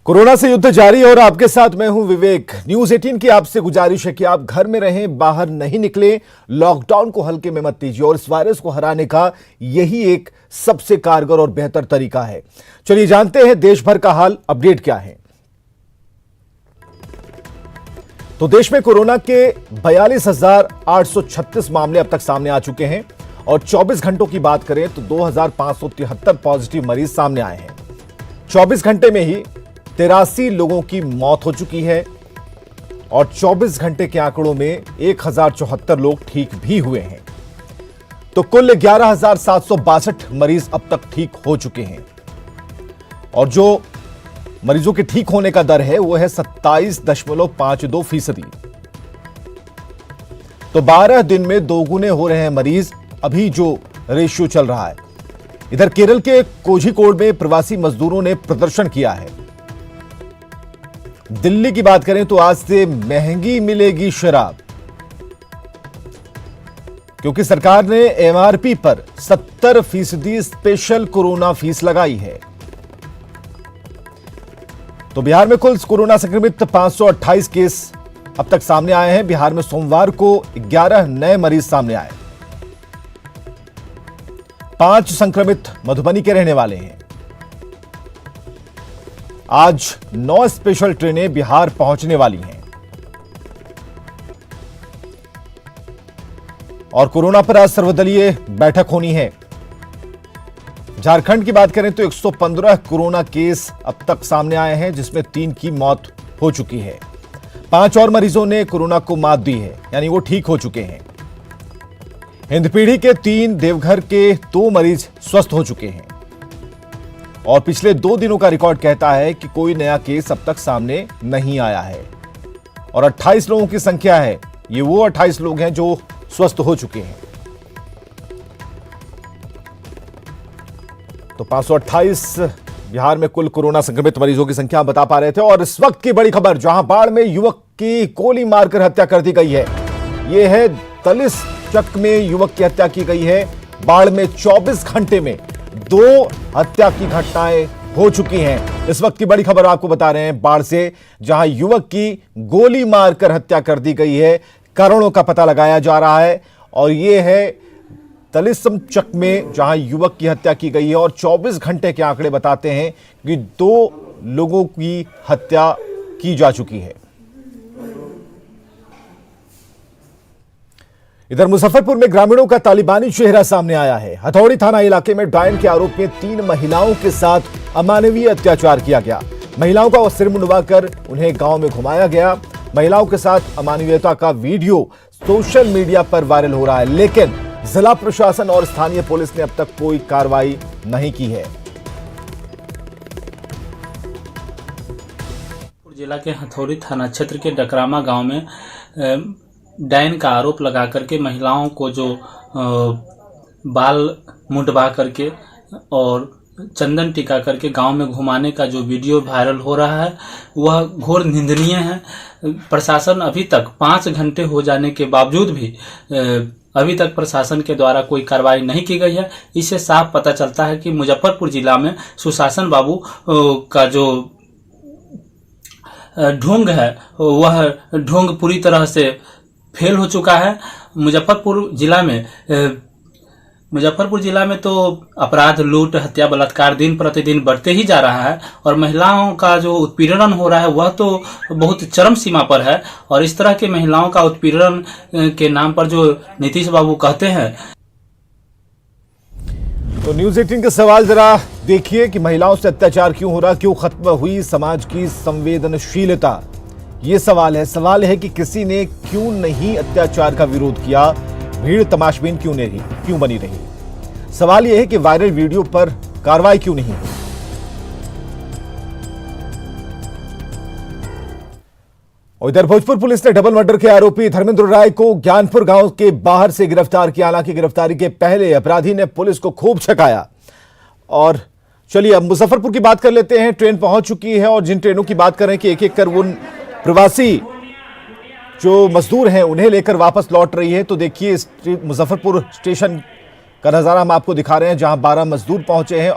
Corona से युद्ध जारी और आपके साथ मैं हूं विवेक। न्यूज 18 की आपसे गुजारिश है कि आप घर में रहें, बाहर नहीं निकलें, लॉकडाउन को हल्के में मत लीजिए और इस वायरस को हराने का यही एक सबसे कारगर और बेहतर तरीका है। चलिए जानते हैं देश भर का हाल, अपडेट क्या है। तो देश में कोरोना के 42,836 मामले अब तक सामने आ चुके हैं और 24 घंटों की बात करें तो 2,573 पॉजिटिव मरीज सामने आए हैं। 24 घंटे में ही 83 लोगों की मौत हो चुकी है और 24 घंटे के आंकड़ों में 1,074 लोग ठीक भी हुए हैं। तो कुल 11,762 मरीज अब तक ठीक हो चुके हैं और जो मरीजों के ठीक होने का दर है वो है 27.52%। तो 12 दिन में दोगुने हो रहे हैं मरीज, अभी जो रेशियो चल रहा है। इधर केरल के कोझिकोड में प्रवासी मजदूरों ने प्रदर्शन किया है। दिल्ली की बात करें तो आज से महंगी मिलेगी शराब, क्योंकि सरकार ने एमआरपी पर 70% स्पेशल कोरोना फीस लगाई है। तो बिहार में कुल कोरोना संक्रमित 528 केस अब तक सामने आए हैं। बिहार में सोमवार को 11 नए मरीज सामने आए। 5 संक्रमित मधुबनी के रहने वाले हैं। आज 9 स्पेशल ट्रेनें बिहार पहुंचने वाली हैं और कोरोना पर आज सर्वदलीय बैठक होनी है। झारखंड की बात करें तो 115 कोरोना केस अब तक सामने आए हैं, जिसमें 3 की मौत हो चुकी है। 5 और मरीजों ने कोरोना को मात दी है, यानी वो ठीक हो चुके हैं। हिंदपीढ़ी के 3, देवघर के 2 मरीज स्वस्थ हो चुके हैं और पिछले 2 दिनों का रिकॉर्ड कहता है कि कोई नया केस अब तक सामने नहीं आया है और 28 लोगों की संख्या है। ये वो 28 लोग हैं जो स्वस्थ हो चुके हैं। तो 528 बिहार में कुल कोरोना संक्रमित मरीजों की संख्या बता पा रहे थे। और इस वक्त की बड़ी खबर, जहां बाढ़ में युवक की गोली मारकर हत्या कर दी गई है। यह है तलिसचक में युवक की हत्या की गई है। बाढ़ में 24 घंटे में 2 हत्या की घटनाएं हो चुकी हैं। इस वक्त की बड़ी खबर आपको बता रहे हैं बाढ़ से, जहां युवक की गोली मारकर हत्या कर दी गई है। कारणों का पता लगाया जा रहा है और यह है तलिसचक में जहां युवक की हत्या की गई है और 24 घंटे के आंकड़े बताते हैं कि 2 लोगों की हत्या की जा चुकी है। इधर मुजफ्फरपुर में ग्रामीणों का तालिबानी चेहरा सामने आया है। हथौड़ी थाना इलाके में डायन के आरोप में 3 महिलाओं के साथ अमानवीय अत्याचार किया गया। महिलाओं का सिर मुंडवाकर उन्हें गांव में घुमाया गया। महिलाओं के साथ अमानवीयता का वीडियो सोशल मीडिया पर वायरल हो रहा है, लेकिन जिला प्रशासन और स्थानीय पुलिस ने अब तक कोई कार्रवाई नहीं की है। जिला के हथौड़ी थाना क्षेत्र के डकरामा गांव में डायन का आरोप लगा करके महिलाओं को जो बाल मुंडवा करके और चंदन टीका करके गांव में घुमाने का जो वीडियो वायरल हो रहा है, वह घोर निंदनीय है। प्रशासन अभी तक 5 घंटे हो जाने के बावजूद भी अभी तक प्रशासन के द्वारा कोई कार्रवाई नहीं की गई है। इससे साफ पता चलता है कि मुजफ्फरपुर जिला में सुशासन बाबू का जो ढोंग है, वह ढोंग पूरी तरह से फेल हो चुका है। मुजफ्फरपुर जिला में तो अपराध, लूट, हत्या, बलात्कार दिन प्रतिदिन बढ़ते ही जा रहा है और महिलाओं का जो उत्पीड़न हो रहा है वह तो बहुत चरम सीमा पर है। और इस तरह के महिलाओं का उत्पीड़न के नाम पर जो नीतीश बाबू कहते हैं। तो न्यूज 18 का सवाल जरा देखिए कि महिलाओं से अत्याचार क्यों हो रहा, क्यों खत्म हुई समाज की संवेदनशीलता। ये सवाल है कि किसी ने क्यों नहीं अत्याचार का विरोध किया, भीड़ तमाशबीन क्यों बनी रही। सवाल यह है कि वायरल वीडियो पर कार्रवाई क्यों नहीं हुई। और इधर भोजपुर पुलिस ने डबल मर्डर के आरोपी धर्मेंद्र राय को ज्ञानपुर गांव के बाहर से गिरफ्तार किया। हालांकि गिरफ्तारी के पहले अपराधी ने पुलिस को खूब छकाया। और चलिए अब मुजफ्फरपुर की बात कर लेते हैं। ट्रेन पहुंच चुकी है और जिन ट्रेनों की बात कर रहे हैं कि एक एक कर वो प्रवासी जो मजदूर हैं उन्हें लेकर वापस लौट रही है। तो देखिए मुजफ्फरपुर स्टेशन का नजारा हम आपको दिखा रहे हैं, जहां 12 मजदूर पहुंचे हैं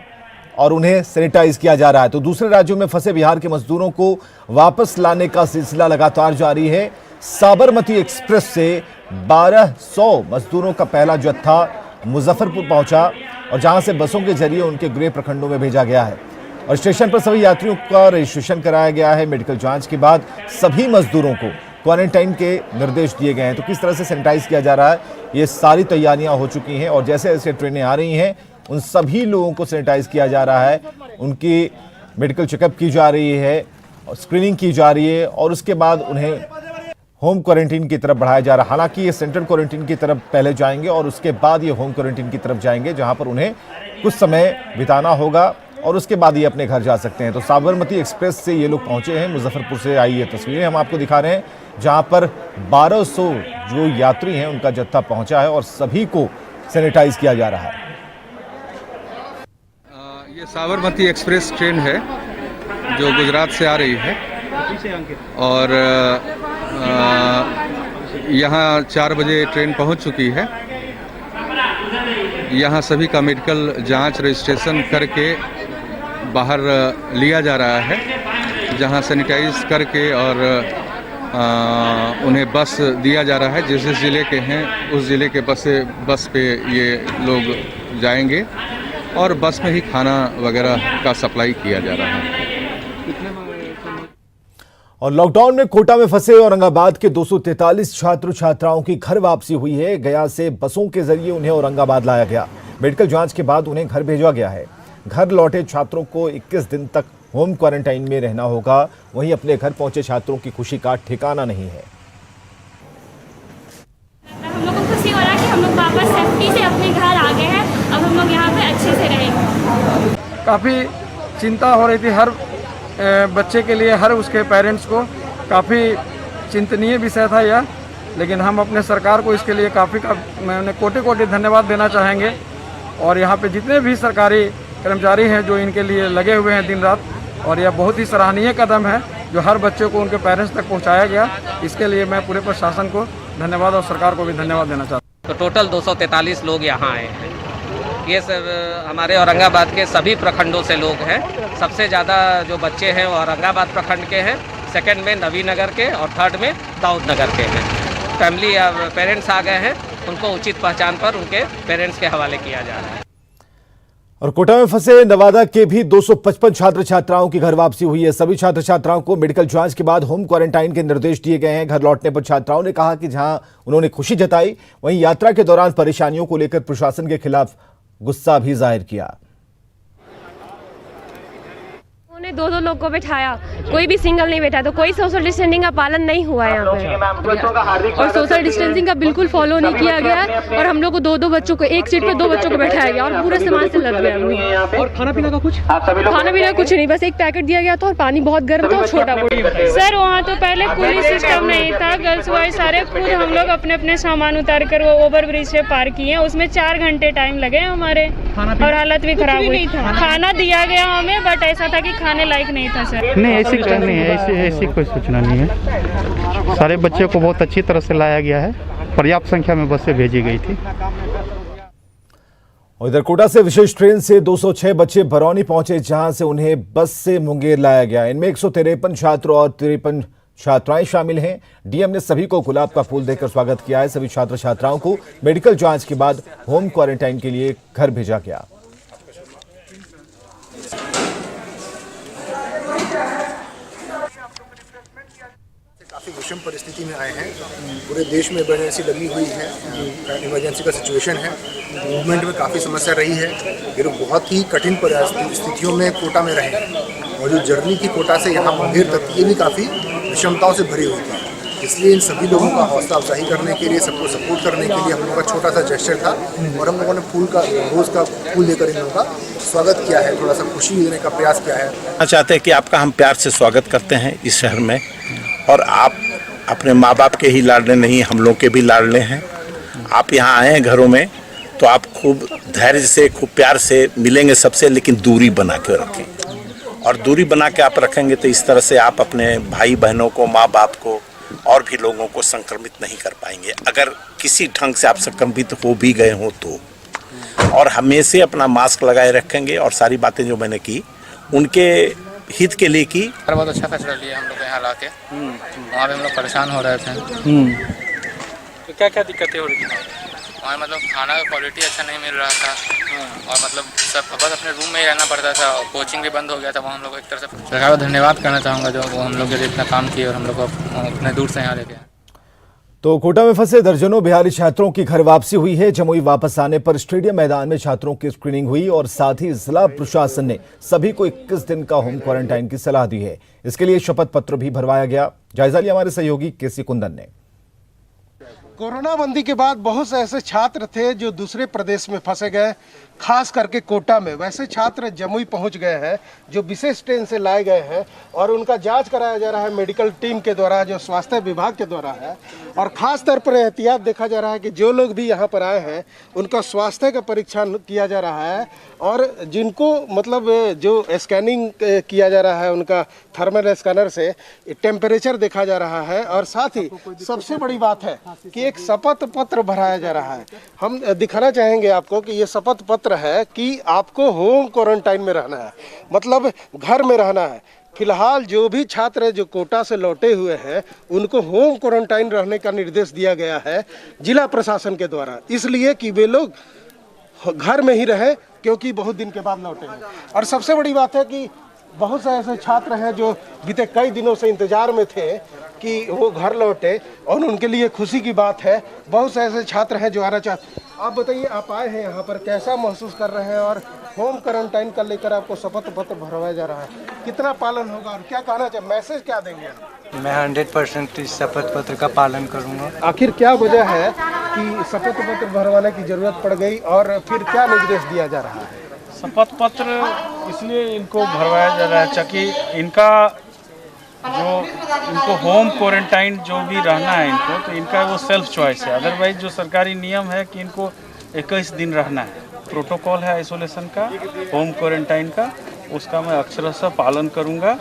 और उन्हें सैनिटाइज किया जा रहा है। तो दूसरे राज्यों में फंसे बिहार के मजदूरों को वापस लाने का सिलसिला लगातार जारी है। साबरमती एक्सप्रेस से 1200 मजदूरों का पहला जत्था मुजफ्फरपुर पहुंचा और जहां से बसों के जरिए उनके गृह प्रखंडों में भेजा गया है और स्टेशन पर सभी यात्रियों का रजिस्ट्रेशन कराया गया है। मेडिकल जांच के बाद सभी मजदूरों को क्वारंटाइन के निर्देश दिए गए हैं। तो किस तरह से सैनिटाइज किया जा रहा है, ये सारी तैयारियां हो चुकी हैं और जैसे जैसे ट्रेनें आ रही हैं उन सभी लोगों को सैनिटाइज किया जा रहा है, उनकी मेडिकल चेकअप की जा रही है, स्क्रीनिंग की जा रही है और उसके बाद उन्हें होम क्वारंटीन की तरफ बढ़ाया जा रहा है। हालांकि ये सेंट्रल क्वारंटीन की तरफ पहले जाएंगे और उसके बाद ये होम क्वारंटीन की तरफ जाएंगे, जहां पर उन्हें कुछ समय बिताना होगा और उसके बाद ये अपने घर जा सकते हैं। तो साबरमती एक्सप्रेस से ये लोग पहुंचे हैं। मुजफ्फरपुर से आई ये तस्वीरें हम आपको दिखा रहे हैं, जहां पर 1200 जो यात्री हैं उनका जत्था पहुंचा है और सभी को सैनिटाइज किया जा रहा है। ये साबरमती एक्सप्रेस ट्रेन है जो गुजरात से आ रही है और यहाँ 4 बजे ट्रेन पहुँच चुकी है। यहाँ सभी का मेडिकल जांच रजिस्ट्रेशन करके बाहर लिया जा रहा है, जहाँ सैनिटाइज करके और उन्हें बस दिया जा रहा है। जिस ज़िले के हैं उस ज़िले के बस पे ये लोग जाएंगे और बस में ही खाना वगैरह का सप्लाई किया जा रहा है। और लॉकडाउन में कोटा में फंसे औरंगाबाद के 243 छात्र छात्राओं की घर वापसी हुई है। गया से बसों के जरिए उन्हें औरंगाबाद लाया गया। मेडिकल जांच के बाद उन्हें घर भेजा गया है। घर लौटे छात्रों को 21 दिन तक होम क्वारंटाइन में रहना होगा। वहीं अपने घर पहुंचे छात्रों की खुशी का ठिकाना नहीं है। हम लोग को खुशी हो रहा है कि हम लोग वापस सेफ्टी से अपने घर आ गए हैं। अब हम लोग यहाँ पे अच्छे से रहेंगे। काफ़ी चिंता हो रही थी हर बच्चे के लिए, हर उसके पेरेंट्स को काफ़ी चिंतनीय विषय था यह, लेकिन हम अपने सरकार को इसके लिए मैंने कोटि धन्यवाद देना चाहेंगे। और यहाँ पे जितने भी सरकारी कर्मचारी हैं जो इनके लिए लगे हुए हैं दिन रात, और यह बहुत ही सराहनीय कदम है जो हर बच्चे को उनके पेरेंट्स तक पहुँचाया गया। इसके लिए मैं पूरे प्रशासन को धन्यवाद और सरकार को भी धन्यवाद देना चाहता हूँ। तो टोटल 243 लोग यहाँ आए हैं। ये सब हमारे औरंगाबाद के सभी प्रखंडों से लोग हैं। सबसे ज़्यादा जो बच्चे हैं वो औरंगाबाद प्रखंड के हैं, सेकंड में नवीनगर के और थर्ड में दाऊद नगर के हैं। फैमिली या पेरेंट्स आ गए हैं, उनको उचित पहचान पर उनके पेरेंट्स के हवाले किया जा रहा है। और कोटा में फंसे नवादा के भी 255 छात्र छात्राओं की घर वापसी हुई है। सभी छात्र छात्राओं को मेडिकल जांच के बाद होम क्वारंटाइन के निर्देश दिए गए हैं। घर लौटने पर छात्राओं ने कहा कि जहां उन्होंने खुशी जताई, वहीं यात्रा के दौरान परेशानियों को लेकर प्रशासन के खिलाफ गुस्सा भी जाहिर किया। उन्होंने 2-2 लोग को बैठाया, कोई भी सिंगल नहीं बैठा, तो कोई सोशल डिस्टेंसिंग का पालन नहीं हुआ है यहाँ पे। और सोशल डिस्टेंसिंग का बिल्कुल फॉलो नहीं किया गया और हम लोग को 2-2 बच्चों को एक सीट पे 2 बच्चों को बैठाया गया और पूरे सामान से लग गया। और खाना पीना का कुछ कुछ नहीं, बस एक पैकेट दिया गया था और पानी बहुत गर्म था और छोटा बोतल। सर वहाँ तो पहले कोई सिस्टम नहीं था। गर्ल्स बॉयज सारे खुद हम लोग अपने अपने सामान उतार कर वो ओवर ब्रिज से पार किए। उसमें 4 घंटे टाइम लगे हमारे और हालत भी खराब हुई। खाना दिया गया हमें, बट ऐसा था कि खाने लायक नहीं था। सर नहीं, ऐसी नहीं है, ऐसी कोई सूचना नहीं है। सारे बच्चों को बहुत अच्छी तरह से लाया गया है। पर्याप्त संख्या में बसें भेजी गई थी। और इधर कोटा से विशेष ट्रेन से 206 बच्चे बरौनी पहुंचे, जहां से उन्हें बस से मुंगेर लाया गया। इनमें 153 छात्र और 53 छात्राएं शामिल हैं। डीएम ने सभी को गुलाब का फूल देकर स्वागत किया है। सभी छात्र छात्राओं को मेडिकल जांच के बाद होम क्वारंटाइन के लिए घर भेजा गया। काफ़ी विषम परिस्थिति में आए हैं। पूरे देश में इमरजेंसी लगी हुई है, इमरजेंसी का सिचुएशन है। मूवमेंट में काफ़ी समस्या रही है। ये लोग बहुत ही कठिन स्थितियों में कोटा में रहे और जो जर्नी की कोटा से यहाँ मुंगेर तक, ये भी काफ़ी विषमताओं से भरी हुई थी। इसलिए इन सभी लोगों का हौसला अफजाई करने के लिए, सबको सपोर्ट करने के लिए हम लोगों का छोटा सा जेस्चर था और हम लोगों ने रोज़ का फूल देकर इन लोगों का स्वागत किया है, थोड़ा सा खुशी देने का प्रयास किया है। चाहते हैं कि आपका हम प्यार से स्वागत करते हैं इस शहर में, और आप अपने माँ बाप के ही लाडले नहीं, हम लोग के भी लाडले हैं। आप यहाँ आए हैं घरों में, तो आप खूब धैर्य से, खूब प्यार से मिलेंगे सबसे, लेकिन दूरी बना के रखें। और दूरी बना के आप रखेंगे तो इस तरह से आप अपने भाई बहनों को, माँ बाप को और भी लोगों को संक्रमित नहीं कर पाएंगे। अगर किसी ढंग से आप संक्रमित हो भी गए हो तो और हमेशा अपना मास्क लगाए रखेंगे और सारी बातें जो मैंने की उनके हित के लिए की। बहुत अच्छा फैसला लिया हम लोग यहाँ ला के, वहाँ पे हम लोग परेशान हो रहे थे। तो क्या क्या दिक्कतें हो रही थी वहाँ? मतलब खाना का क्वालिटी अच्छा नहीं मिल रहा था और मतलब सब बस अपने रूम में ही रहना पड़ता था। कोचिंग भी बंद हो गया था। वहाँ हम लोग को एक तरह से सरकार को धन्यवाद करना चाहूँगा जो वो हम लोग के लिए इतना काम किए और हम लोग को इतने दूर से यहाँ लेके आए। तो कोटा में फंसे दर्जनों बिहारी छात्रों की घर वापसी हुई है। जमुई वापस आने पर स्टेडियम मैदान में छात्रों की स्क्रीनिंग हुई और साथ ही जिला प्रशासन ने सभी को 21 दिन का होम क्वारंटाइन की सलाह दी है। इसके लिए शपथ पत्र भी भरवाया गया। जायजा लिया हमारे सहयोगी केसी कुंदन ने। कोरोना बंदी के बाद बहुत से ऐसे छात्र थे जो दूसरे प्रदेश में फंसे गए, खास करके कोटा में। वैसे छात्र जमुई पहुंच गए हैं जो विशेष ट्रेन से लाए गए हैं और उनका जांच कराया जा रहा है मेडिकल टीम के द्वारा, जो स्वास्थ्य विभाग के द्वारा है। और खास तौर पर एहतियात देखा जा रहा है कि जो लोग भी यहाँ पर आए हैं उनका स्वास्थ्य का परीक्षण किया जा रहा है और जिनको मतलब जो स्कैनिंग किया जा रहा है उनका थर्मल स्कैनर से टेम्परेचर देखा जा रहा है। और साथ ही सबसे बड़ी बात है कि एक शपथ पत्र भराया जा रहा है। हम दिखाना चाहेंगे आपको कि ये शपथ पत्र है कि आपको होम क्वारंटाइन में रहना है, मतलब घर में रहना है। फिलहाल जो भी छात्र जो कोटा से लौटे हुए हैं उनको होम क्वारंटाइन रहने का निर्देश दिया गया है जिला प्रशासन के द्वारा, इसलिए कि वे लोग घर में ही रहे क्योंकि बहुत दिन के बाद लौटे हैं। और सबसे बड़ी बात है कि बहुत से ऐसे छात्र हैं जो बीते कई दिनों से इंतजार में थे कि वो घर लौटे और उनके लिए खुशी की बात है। बहुत से ऐसे छात्र हैं जो आना चाहते। आप बताइए, आप आए हैं यहाँ पर, कैसा महसूस कर रहे हैं और होम क्वारंटाइन का लेकर आपको शपथ पत्र भरवाया जा रहा है, कितना पालन होगा और क्या कहना चाहिए, मैसेज क्या देंगे? मैं 100% इस शपथ पत्र का पालन करूँगा। आखिर क्या वजह है कि शपथ पत्र भरवाने की जरूरत पड़ गई और फिर क्या निर्देश दिया जा रहा है? शपथ पत्र इसलिए इनको भरवाया जा रहा है ताकि इनको होम क्वारंटाइन जो भी रहना है इनको, तो इनका वो सेल्फ चॉइस है। अदरवाइज जो सरकारी नियम है कि इनको 21 दिन रहना है, प्रोटोकॉल है आइसोलेशन का, होम क्वारंटाइन का, उसका मैं अक्षरशः पालन करूंगा।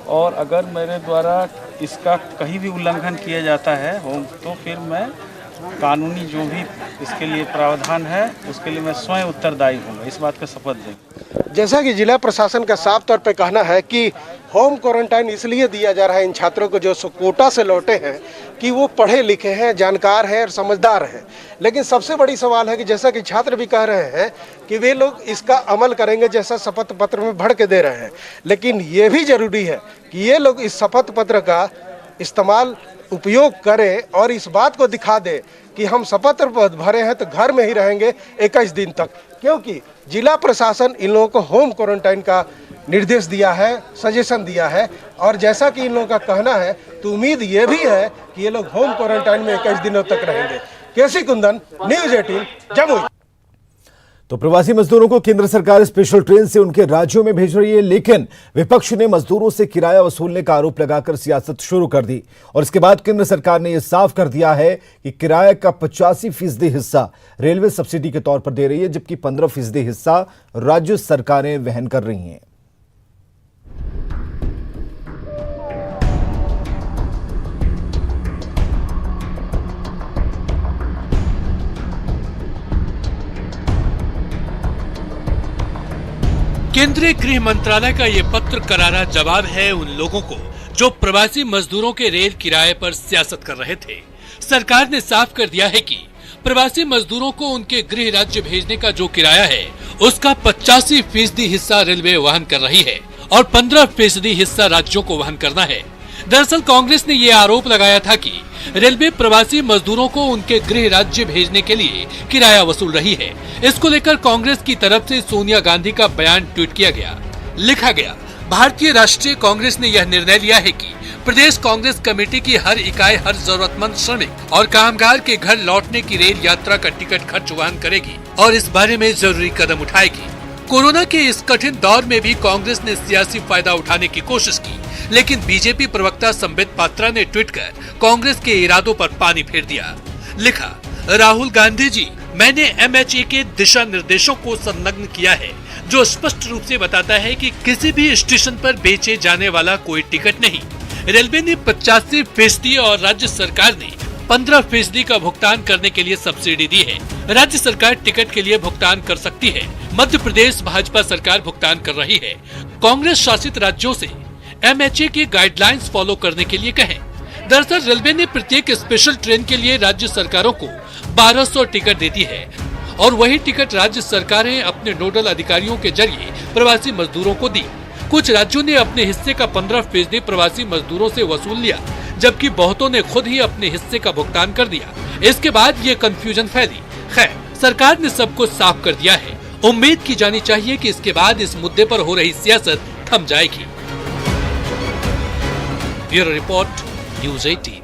और अगर मेरे द्वारा इसका कहीं भी उल्लंघन किया जाता है होम, तो फिर मैं कानूनी जो भी इसके लिए प्रावधान है उसके लिए मैं स्वयं उत्तरदायी हूँ। इस बात का शपथ दें। जैसा कि जिला प्रशासन का साफ तौर पे कहना है कि होम क्वारंटाइन इसलिए दिया जा रहा है इन छात्रों को जो कोटा से लौटे हैं कि वो पढ़े लिखे हैं, जानकार हैं और समझदार हैं। लेकिन सबसे बड़ी सवाल है कि जैसा कि छात्र भी कह रहे हैं कि वे लोग इसका अमल करेंगे जैसा शपथ पत्र में भर के दे रहे हैं, लेकिन ये भी जरूरी है कि ये लोग इस शपथ पत्र का इस्तेमाल उपयोग करें और इस बात को दिखा दे कि हम शपथ भरे हैं तो घर में ही रहेंगे 21 दिन तक, क्योंकि जिला प्रशासन इन लोगों को होम क्वारंटाइन का निर्देश दिया है, सजेशन दिया है। और जैसा कि इन लोगों का कहना है तो उम्मीद ये भी है कि ये लोग होम क्वारंटाइन में 21 दिनों तक रहेंगे। केसी कुंदन, न्यूज़ 18, जमुई। तो प्रवासी मजदूरों को केंद्र सरकार स्पेशल ट्रेन से उनके राज्यों में भेज रही है, लेकिन विपक्ष ने मजदूरों से किराया वसूलने का आरोप लगाकर सियासत शुरू कर दी। और इसके बाद केंद्र सरकार ने यह साफ कर दिया है कि किराए का 85% हिस्सा रेलवे सब्सिडी के तौर पर दे रही है, जबकि 15% हिस्सा राज्य सरकारें वहन कर रही हैं। केंद्रीय गृह मंत्रालय का ये पत्र करारा जवाब है उन लोगों को जो प्रवासी मजदूरों के रेल किराए पर सियासत कर रहे थे। सरकार ने साफ कर दिया है कि प्रवासी मजदूरों को उनके गृह राज्य भेजने का जो किराया है उसका 85% हिस्सा रेलवे वहन कर रही है और 15% हिस्सा राज्यों को वहन करना है। दरअसल कांग्रेस ने ये आरोप लगाया था कि रेलवे प्रवासी मजदूरों को उनके गृह राज्य भेजने के लिए किराया वसूल रही है। इसको लेकर कांग्रेस की तरफ से सोनिया गांधी का बयान ट्वीट किया गया। लिखा गया, भारतीय राष्ट्रीय कांग्रेस ने यह निर्णय लिया है कि प्रदेश कांग्रेस कमेटी की हर इकाई हर जरूरतमंद श्रमिक और कामगार के घर लौटने की रेल यात्रा का टिकट खर्च वहन करेगी और इस बारे में जरूरी कदम उठाएगी। कोरोना के इस कठिन दौर में भी कांग्रेस ने सियासी फायदा उठाने की कोशिश की, लेकिन बीजेपी प्रवक्ता संबित पात्रा ने ट्वीट कर कांग्रेस के इरादों पर पानी फेर दिया। लिखा, राहुल गांधी जी, मैंने MHA के दिशा निर्देशों को संलग्न किया है जो स्पष्ट रूप से बताता है कि किसी भी स्टेशन पर बेचे जाने वाला कोई टिकट नहीं। रेलवे ने 85% और राज्य सरकार ने 15% का भुगतान करने के लिए सब्सिडी दी है। राज्य सरकार टिकट के लिए भुगतान कर सकती है। मध्य प्रदेश भाजपा सरकार भुगतान कर रही है। कांग्रेस शासित राज्यों से MHA की गाइडलाइंस फॉलो करने के लिए कहें। दरअसल रेलवे ने प्रत्येक स्पेशल ट्रेन के लिए राज्य सरकारों को 1200 टिकट देती है और वही टिकट राज्य सरकारें अपने नोडल अधिकारियों के जरिए प्रवासी मजदूरों को दी। कुछ राज्यों ने अपने हिस्से का 15% प्रवासी मजदूरों से वसूल लिया, जबकि बहुतों ने खुद ही अपने हिस्से का भुगतान कर दिया। इसके बाद ये कंफ्यूजन फैली। खैर, सरकार ने सब कुछ साफ कर दिया है। उम्मीद की जानी चाहिए कि इसके बाद इस मुद्दे पर हो रही सियासत थम जाएगी। Bureau report, news 18।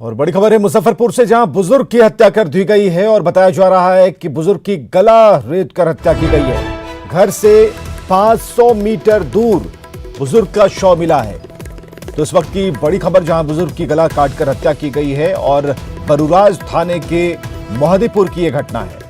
और बड़ी खबर है मुजफ्फरपुर से, जहां बुजुर्ग की हत्या कर दी गई है और बताया जा रहा है कि बुजुर्ग की गला रेत कर हत्या की गई है। घर से 500 मीटर दूर बुजुर्ग का शव मिला है। तो इस वक्त की बड़ी खबर, जहां बुजुर्ग की गला काटकर हत्या की गई है और बरूराज थाने के मोहदीपुर की यह घटना है।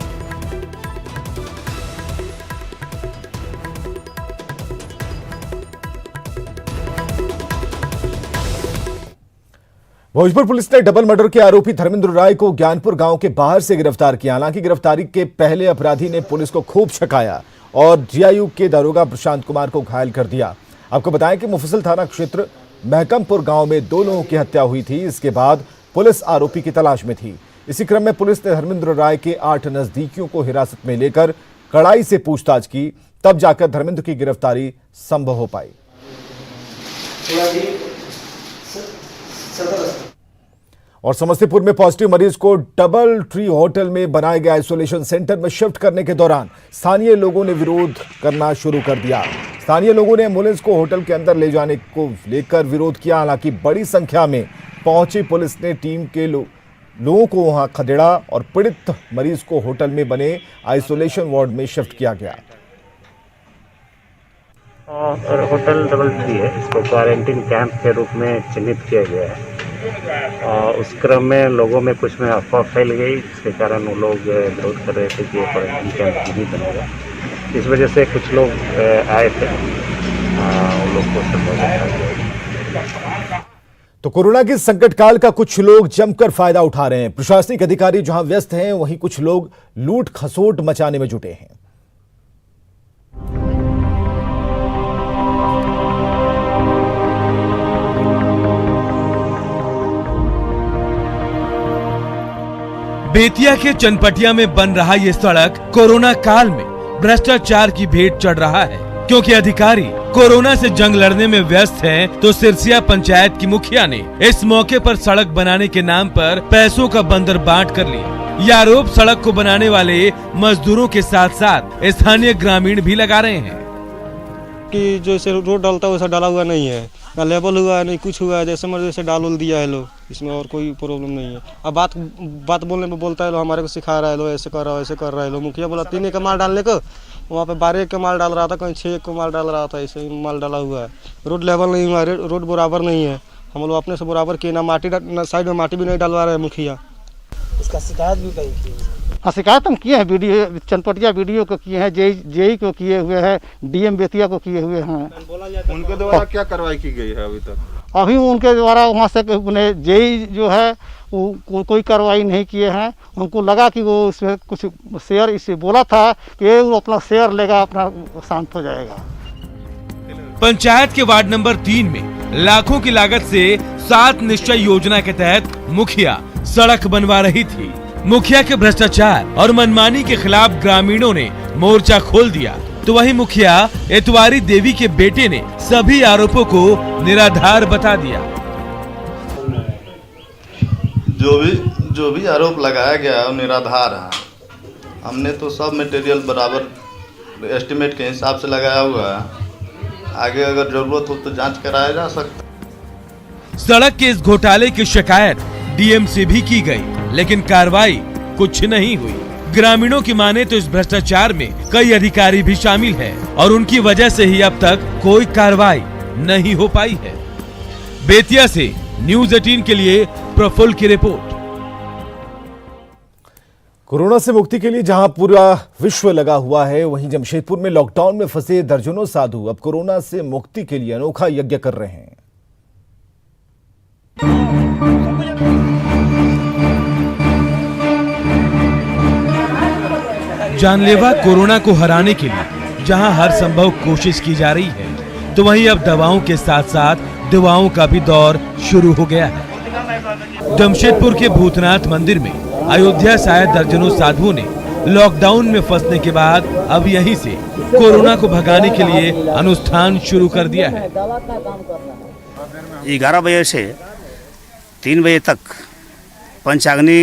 भोजपुर पुलिस ने डबल मर्डर के आरोपी धर्मेंद्र राय को ज्ञानपुर गांव के बाहर से गिरफ्तार किया। हालांकि गिरफ्तारी के पहले अपराधी ने पुलिस को खूब छकाया और GIU के दारोगा प्रशांत कुमार को घायल कर दिया। आपको बताएं कि मुफस्सिल थाना क्षेत्र महकमपुर गांव में 2 लोगों की हत्या हुई थी। इसके बाद पुलिस आरोपी की तलाश में थी। इसी क्रम में पुलिस ने धर्मेंद्र राय के 8 नजदीकियों को हिरासत में लेकर कड़ाई से पूछताछ की, तब जाकर धर्मेंद्र की गिरफ्तारी संभव हो पाई। और समस्तीपुर में पॉजिटिव मरीज को डबल ट्री होटल में बनाए गए आइसोलेशन सेंटर में शिफ्ट करने के दौरान स्थानीय लोगों ने विरोध करना शुरू कर दिया। स्थानीय लोगों ने एम्बुलेंस को होटल के अंदर ले जाने को लेकर विरोध किया। हालांकि बड़ी संख्या में पहुंची पुलिस ने टीम के लोगों को वहां खदेड़ा और पीड़ित मरीज को होटल में बने आइसोलेशन वार्ड में शिफ्ट किया गया। और होटल डबल ट्री है, इसको क्वारंटीन कैंप के रूप में चिन्हित किया गया है। और उस क्रम में लोगों में कुछ में अफवाह फैल गई, जिसके कारण वो लोग विरोध कर रहे थे कि ये क्वारंटीन कैंप नहीं बनेगा। इस वजह से कुछ लोग आए थे, उन लोग को तो कोरोना के संकट काल का कुछ लोग जमकर फायदा उठा रहे हैं। प्रशासनिक अधिकारी जहां व्यस्त हैं, वहीं कुछ लोग लूट खसोट मचाने में जुटे हैं। बेतिया के चनपटिया में बन रहा ये सड़क कोरोना काल में भ्रष्टाचार की भेंट चढ़ रहा है। क्योंकि अधिकारी कोरोना से जंग लड़ने में व्यस्त हैं, तो सिरसिया पंचायत की मुखिया ने इस मौके पर सड़क बनाने के नाम पर पैसों का बंदर बांट कर लिया। यह आरोप सड़क को बनाने वाले मजदूरों के साथ साथ स्थानीय ग्रामीण भी लगा रहे हैं कि जैसे रोड डालता है वैसा डाला हुआ नहीं है, ना लेवल हुआ है, नहीं कुछ हुआ है, जैसे मर्जी से डाल उल दिया है लोग, इसमें और कोई प्रॉब्लम नहीं है। अब बात बोलने में बोलता है लो, हमारे को सिखा रहा है लो, ऐसे कर रहा है वैसे कर रहा है लो। मुखिया बोला 3 का माल डालने को, वहाँ पे 12 का माल डाल रहा था, कहीं 6 का माल डाल रहा था, ऐसे माल डाला हुआ है। रोड लेवल नहीं हुआ, रोड बराबर नहीं है। हम लोग अपने से बराबर किए, ना साइड में माटी भी नहीं डलवा रहे मुखिया। इसका शिकायत भी कहीं की? हाँ, शिकायत हम किए हैं, वीडियो चनपटिया वीडियो को किए हैं, जेई को किए हुए हैं, DM बेतिया को किए हुए हैं। उनके द्वारा क्या कार्रवाई की गई है अभी तक? अभी उनके द्वारा वहाँ से जेई जो है वो कोई कार्रवाई नहीं किए हैं। उनको लगा कि वो उसमें कुछ शेयर इससे बोला था कि वो अपना शेयर लेगा, अपना शांत हो जाएगा। पंचायत के वार्ड नंबर 3 में लाखों की लागत से 7 निश्चय योजना के तहत मुखिया सड़क बनवा रही थी। मुखिया के भ्रष्टाचार और मनमानी के खिलाफ ग्रामीणों ने मोर्चा खोल दिया, तो वहीं मुखिया एतवारी देवी के बेटे ने सभी आरोपों को निराधार बता दिया। जो भी आरोप लगाया गया है वो निराधार है। हमने तो सब मटेरियल बराबर एस्टिमेट के हिसाब से लगाया हुआ है। आगे अगर जरूरत हो तो जांच कराया जा सकता है। सड़क के इस घोटाले की शिकायत DM से भी की गई, लेकिन कार्रवाई कुछ नहीं हुई। ग्रामीणों की माने तो इस भ्रष्टाचार में कई अधिकारी भी शामिल हैं और उनकी वजह से ही अब तक कोई कार्रवाई नहीं हो पाई है। बेतिया से न्यूज़ 18 के लिए प्रफुल्ल की रिपोर्ट। कोरोना से मुक्ति के लिए जहां पूरा विश्व लगा हुआ है, वहीं जमशेदपुर में लॉकडाउन में फंसे दर्जनों साधु अब कोरोना से मुक्ति के लिए अनोखा यज्ञ कर रहे हैं। जानलेवा कोरोना को हराने के लिए जहां हर संभव कोशिश की जा रही है, तो वहीं अब दवाओं के साथ साथ दवाओं का भी दौर शुरू हो गया है। जमशेदपुर के भूतनाथ मंदिर में अयोध्या से आए दर्जनों साधुओं ने लॉकडाउन में फंसने के बाद अब यहीं से कोरोना को भगाने के लिए अनुष्ठान शुरू कर दिया है। 11 बजे से 3 बजे तक पंचाग्नि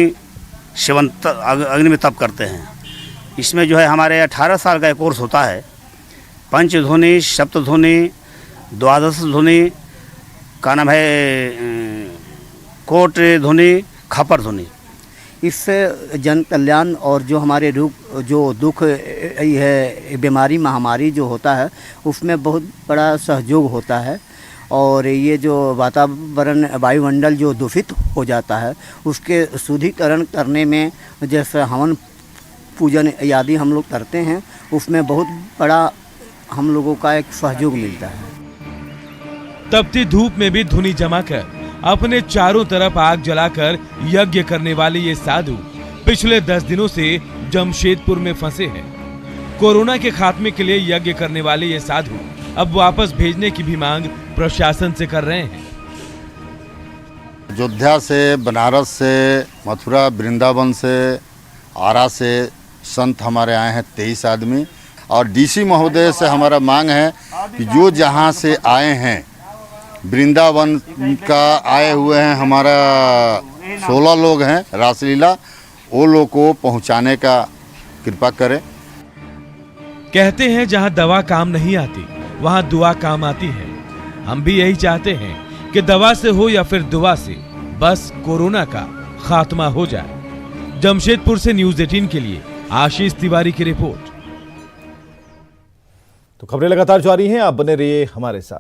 सेवन अग्नि में तप करते हैं। इसमें जो है हमारे 18 साल का कोर्स होता है। पंचध्वनि, सप्तध्वनि, द्वादश ध्वनि का नाम है, कोट ध्वनि, खपर ध्वनि। इससे जन कल्याण और जो हमारे जो दुख है, बीमारी महामारी जो होता है, उसमें बहुत बड़ा सहयोग होता है। और ये जो वातावरण वायुमंडल जो दूषित हो जाता है, उसके शुद्धिकरण करने में जैसे हवन पूजन आदि हम लोग करते हैं, उसमें बहुत बड़ा हम लोगों का एक सहयोग मिलता है। तपती धूप में भी धुनी जमाकर अपने चारों तरफ आग जलाकर यज्ञ करने वाले ये साधु पिछले 10 दिनों से जमशेदपुर में फंसे हैं। कोरोना के खात्मे के लिए यज्ञ करने वाले ये साधु अब वापस भेजने की भी मांग प्रशासन से कर रहे हैं। अयोध्या से, बनारस से, मथुरा, वृंदावन से, आरा से संत हमारे आए हैं 23 आदमी। और डीसी महोदय से हमारा मांग है कि जो जहां से आए हैं, वृंदावन का आए हुए हैं हमारा 16 लोग हैं रासलीला, वो लोग को पहुंचाने का कृपा करें। कहते हैं जहां दवा काम नहीं आती, वहां दुआ काम आती है। हम भी यही चाहते हैं कि दवा से हो या फिर दुआ से, बस कोरोना का खात्मा हो जाए। जमशेदपुर से न्यूज़ 18 के लिए आशीष तिवारी की रिपोर्ट। तो खबरें लगातार जारी हैं, आप बने रहिए हमारे साथ।